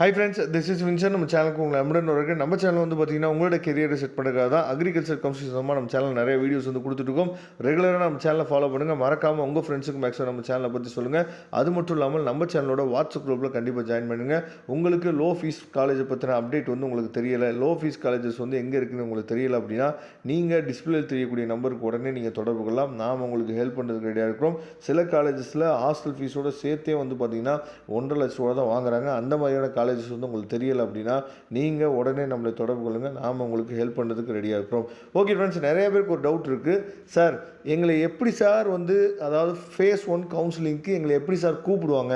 Hi friends, this is Vincent. நம்ம சேனலுக்கு உங்களை அன்புடன் வரவேற்கிறேன். நம்ம சேனல் வந்து பார்த்தீங்கன்னா உங்களோட கெரியரை செட் பண்ணுறதுக்காக தான் அக்ரிகல்ச்சர் கவுன்சில் சம்பந்தமாக நம்ம சேனல் நிறைய வீடியோஸ் வந்து கொடுத்துட்ருக்கோம். ரெகுலராக நம்ம சேனலை ஃபாலோ பண்ணுங்கள். மறக்காமல் உங்கள் ஃப்ரெண்ட்ஸுக்கு மேக்ஸிமம் நம்ம சேனலை பற்றி சொல்லுங்கள். அது மட்டும் இல்லாமல் நம்ம சேனலோட வாட்ஸ்அப் குரூப்பில் கண்டிப்பாக ஜாயின் பண்ணுங்கள். உங்களுக்கு லோ ஃபீஸ் காலேஜை பற்றின அப்டேட் வந்து உங்களுக்கு தெரியலை, லோ ஃபீஸ் காலேஜஸ் வந்து எங்கே இருக்குன்னு உங்களுக்கு தெரியலை அப்படின்னா நீங்கள் டிஸ்பிளேயில் தெரியக்கூடிய நம்பருக்கு உடனே நீங்கள் தொடர்பு கொள்ளலாம். நாம் உங்களுக்கு ஹெல்ப் பண்ணுறதுக்கு ரெடியாக இருக்கிறோம். சில காலேஜஸில் ஹாஸ்டல் ஃபீஸோட சேர்த்தே வந்து பார்த்தீங்கன்னா 1.5 லட்ச ரூபா தான் வாங்குறாங்க. அந்த மாதிரியான காலேஜஸ் வந்து உங்களுக்கு தெரியலை அப்படின்னா நீங்கள் உடனே நம்மளை தொடர்பு கொள்ளுங்கள். நாம் உங்களுக்கு ஹெல்ப் பண்ணுறதுக்கு ரெடியாக இருக்கிறோம். ஓகே ஃப்ரெண்ட்ஸ், நிறைய பேருக்கு ஒரு டவுட் இருக்குது. சார் எங்களை எப்படி சார் வந்து அதாவது ஃபேஸ் 1 கவுன்சிலிங்க்கு எங்களை எப்படி சார் கூப்பிடுவாங்க?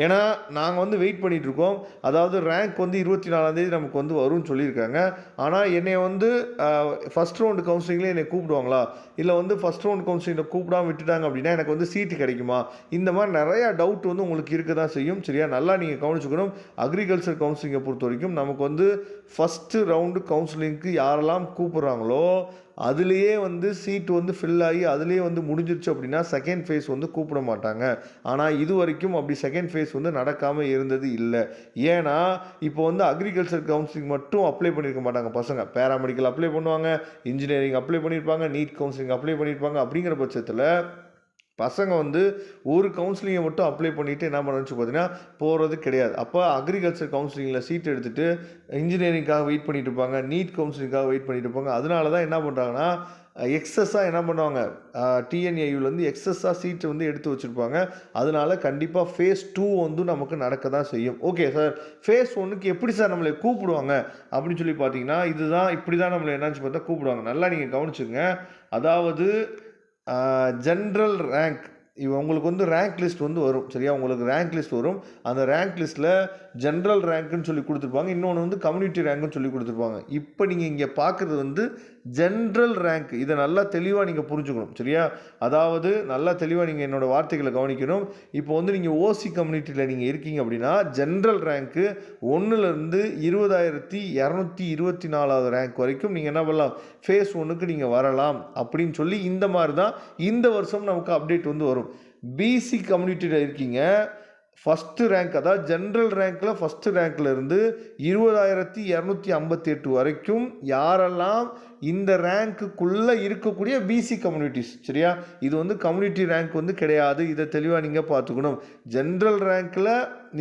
ஏன்னா நாங்கள் வந்து வெயிட் பண்ணிகிட்ருக்கோம். அதாவது ரேங்க் வந்து 24ஆந்தேதி நமக்கு வந்து வரும்னு சொல்லியிருக்காங்க. ஆனால் என்னை வந்து ஃபஸ்ட் ரவுண்டு கவுன்சிலிங்லேயே என்னை கூப்பிடுவாங்களா, இல்லை வந்து ஃபஸ்ட் ரவுண்ட் கவுன்சிலிங்கில் கூப்பிடாமல் விட்டுட்டாங்க அப்படின்னா எனக்கு வந்து சீட்டு கிடைக்குமா? இந்த மாதிரி நிறையா டவுட் வந்து உங்களுக்கு இருக்க தான் செய்யும். சரியா, நல்லா நீங்கள் கவனிச்சுக்கணும். அக்ரிகல்ச்சர் கவுன்சிலிங்கை பொறுத்த வரைக்கும் நமக்கு வந்து ஃபஸ்ட்டு ரவுண்டு கவுன்சிலிங்க்கு யாரெல்லாம் கூப்பிட்றாங்களோ அதுலேயே வந்து சீட்டு வந்து ஃபில் ஆகி அதுலேயே வந்து முடிஞ்சிருச்சு அப்படின்னா செகண்ட் ஃபேஸ் வந்து கூப்பிட மாட்டாங்க. ஆனால் இது வரைக்கும் அப்படி செகண்ட் ஃபேஸ் வந்து நடக்காமல் இருந்தது இல்லை. ஏன்னா இப்போ வந்து அக்ரிகல்ச்சர் கவுன்சிலிங் மட்டும் அப்ளை பண்ணியிருக்க மாட்டாங்க பசங்க. பேராமெடிக்கல் அப்ளை பண்ணுவாங்க, இன்ஜினியரிங் அப்ளை பண்ணியிருப்பாங்க, நீட் கவுன்சிலிங் அப்ளை பண்ணியிருப்பாங்க. அப்படிங்கிற பட்சத்தில் பசங்க வந்து ஒரு கவுன்சிலிங்கை மட்டும் அப்ளை பண்ணிவிட்டு என்ன பண்ணுச்சு பார்த்தீங்கன்னா போகிறது கிடையாது. அப்போ அக்ரிகல்ச்சர் கவுன்சிலிங்கில் சீட் எடுத்துகிட்டு இன்ஜினியரிங்காக வெயிட் பண்ணிட்டு இருப்பாங்க, நீட் கவுன்சிலிங்காக வெயிட் பண்ணிட்டு இருப்பாங்க. அதனால தான் என்ன பண்ணுறாங்கன்னா எக்ஸஸாக என்ன பண்ணுவாங்க, டிஎன்ஏயூலேருந்து எக்ஸஸாக சீட்டு வந்து எடுத்து வச்சுருப்பாங்க. அதனால கண்டிப்பாக ஃபேஸ் 2 வந்து நமக்கு நடக்க தான் செய்யும். ஓகே சார், ஃபேஸ் 1க்கு எப்படி சார் நம்மளை கூப்பிடுவாங்க அப்படின்னு சொல்லி பார்த்தீங்கன்னா இதுதான், இப்படி தான் நம்மளை என்னன்னு பார்த்தா கூப்பிடுவாங்க. நல்லா நீங்கள் கவனிச்சுங்க. அதாவது ஜென்ரல் ரேங்க், உங்களுக்கு வந்து ரேங்க் லிஸ்ட் வந்து வரும். சரியா, உங்களுக்கு ரேங்க் லிஸ்ட் வரும். அந்த ரேங்க் லிஸ்ட்டில் ஜென்ரல் ரேங்க்குன்னு சொல்லி கொடுத்துருப்பாங்க, இன்னொன்று வந்து கம்யூனிட்டி ரேங்க்குன்னு சொல்லி கொடுத்துருப்பாங்க. இப்போ நீங்கள் இங்கே பார்க்குறது வந்து ஜென்ரல் ரேங்க். இதை நல்லா தெளிவாக நீங்கள் புரிஞ்சுக்கணும். சரியா, அதாவது நல்லா தெளிவாக நீங்கள் என்னோடய வார்த்தைகளை கவனிக்கணும். இப்போ வந்து நீங்கள் ஓசி கம்யூனிட்டியில் நீங்கள் இருக்கீங்க அப்படின்னா ஜென்ரல் ரேங்க்கு 1லேருந்து 20,224வது ரேங்க் வரைக்கும் நீங்கள் என்ன பண்ணலாம், ஃபேஸ் 1க்கு நீங்கள் வரலாம் அப்படின்னு சொல்லி இந்த மாதிரி தான் இந்த வருஷம் நமக்கு அப்டேட் வந்து வரும். பிசி கம்யூனிட்டியில் இருக்கீங்க, ஃபஸ்ட்டு ரேங்க் அதாவது ஜென்ரல் ரேங்க்கில் ஃபஸ்ட்டு ரேங்க்கில் இருந்து 20,258 வரைக்கும் யாரெல்லாம் இந்த ரேங்க்குள்ளே இருக்கக்கூடிய பிசி கம்யூனிட்டிஸ். சரியா, இது வந்து கம்யூனிட்டி ரேங்க் வந்து கிடையாது. இதை தெளிவாக நீங்கள் பார்த்துக்கணும். ஜென்ரல் ரேங்க்கில்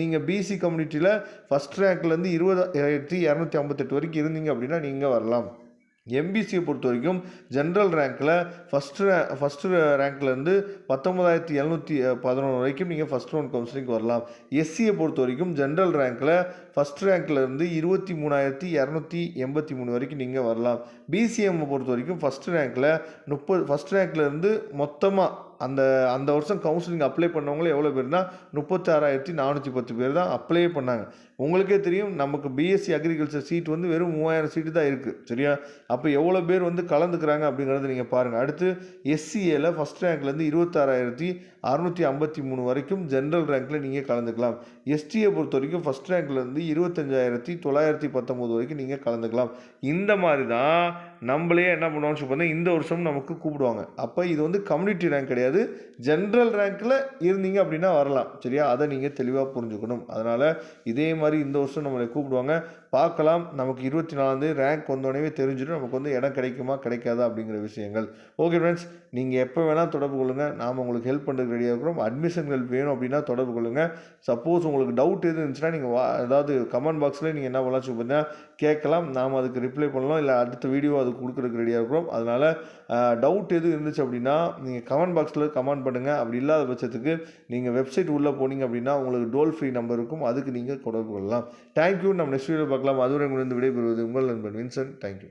நீங்கள் பிசி கம்யூனிட்டியில் ஃபஸ்ட் ரேங்க்லேருந்து 20,258 வரைக்கும் இருந்தீங்க அப்படின்னா நீங்கள் வரலாம். எம்பிசியை பொறுத்த வரைக்கும் ஜென்ரல் ரேங்க்கில் ஃபஸ்ட்டு ரேங்க்லேருந்து 19,711 வரைக்கும் நீங்கள் ஃபஸ்ட் ரவுண்ட் கவுன்சிலிங் வரலாம். எஸ்சியை பொறுத்த வரைக்கும் ஜென்ரல் ரேங்க்கில் ஃபஸ்ட் ரேங்க்லேருந்து 23,283 வரைக்கும் நீங்கள் வரலாம். பிசிஎம்மை பொறுத்த வரைக்கும் ஃபஸ்ட் ரேங்க்லேருந்து மொத்தமாக அந்த வருஷம் கவுன்சிலிங் அப்ளை பண்ணவங்களே எவ்வளோ பேர்னா 36,410 பேர் தான் அப்ளை பண்ணாங்க. உங்களுக்கே தெரியும் நமக்கு பிஎஸ்சி அக்ரிகல்ச்சர் சீட் வந்து வெறும் 3000 சீட்டு தான் இருக்குது. சரியா, அப்போ எவ்வளோ பேர் வந்து கலந்துக்கிறாங்க அப்படிங்கிறத நீங்கள் பாருங்கள். அடுத்து எஸ்சிஏல ஃபஸ்ட் ரேங்க்லேருந்து 26,653 வரைக்கும் ஜென்ரல் ரேங்க்கில் நீங்கள் கலந்துக்கலாம். எஸ்டியை பொறுத்த வரைக்கும் ஃபஸ்ட் ரேங்க்லேருந்து 25,919 வரைக்கும் நீங்கள் கலந்துக்கலாம். இந்த மாதிரி தான் நம்மளே என்ன பண்ணுவோம்னு சொல்லி இந்த வருஷம் நமக்கு கூப்பிடுவாங்க. அப்போ இது வந்து கம்யூனிட்டி ரேங்க் கிடையாது, ஜென்ரல் ரேங்க்கில் இருந்தீங்க அப்படின்னா வரலாம். சரியா, அதை நீங்கள் தெளிவாக புரிஞ்சுக்கணும். அதனால் இதே மாதிரி இந்த வருஷம் நம்மளை கூப்பிடுவாங்க. பார்க்கலாம், நமக்கு 24ஆந்தேதி ரேங்க் வந்தோடனே தெரிஞ்சிடும் நமக்கு வந்து இடம் கிடைக்குமா கிடைக்காதா அப்படிங்கிற விஷயங்கள். ஓகே ஃப்ரெண்ட்ஸ், நீங்கள் எப்போ வேணால் தொடர்பு கொள்ளுங்கள். நாம் உங்களுக்கு ஹெல்ப் பண்ணுறதுக்கு ரெடியாக இருக்கிறோம். அட்மிஷன்கள் வேணும் அப்படின்னா தொடர்பு கொள்ளுங்கள். சப்போஸ் உங்களுக்கு டவுட் எது இருந்துச்சுன்னா நீங்கள் அதாவது கமெண்ட் பாக்ஸில் நீங்கள் என்ன பண்ணலாம் பார்த்தீங்கன்னா கேட்கலாம். நாம் அதுக்கு ரிப்ளை பண்ணலாம், இல்லை அடுத்த வீடியோ அதுக்கு கொடுக்குறதுக்கு ரெடியாக இருக்கிறோம். அதனால் டவுட் எது இருந்துச்சு அப்படின்னா நீங்கள் கமெண்ட் பாக்ஸில் கமெண்ட் பண்ணுங்கள். அப்படி இல்லாத பட்சத்துக்கு நீங்கள் வெப்சைட் உள்ளே போனீங்க அப்படின்னா உங்களுக்கு டோல் ஃப்ரீ நம்பர் இருக்கும், அதுக்கு நீங்கள் தொடர்பு கொள்ளலாம். தேங்க்யூ. நம்ம நெக்ஸ்ட் வீடியோ பார்க்கலாம். அதுவரை உங்களிருந்து விடைபெறுவது உங்கள் நண்பன் வின்சென்ட். தேங்க்யூ.